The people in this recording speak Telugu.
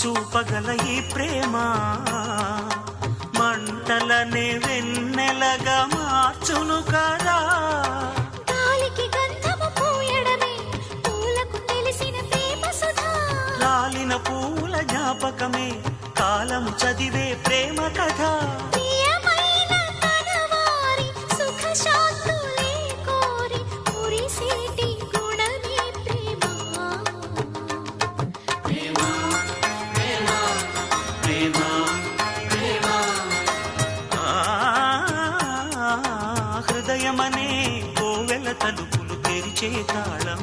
చూపగల ఈ ప్రేమ మంటలనే వెన్నెలగా మార్చును కదా. గాలికి గంధము పూయడమే పూలకు తెలిసిన ప్రేమ సుధా. రాలిన పూల జ్ఞాపకమే కాలము చదివే ప్రేమ కథ. ప్రియమైన తనవారి సుఖ శాంతులే కోరి మురిసేటి గుణమే ప్రేమ. ప్రేమ ప్రేమ ప్రేమ ప్రేమ. హృదయమనే కోవెల తలుపులు తెరిచే తాళం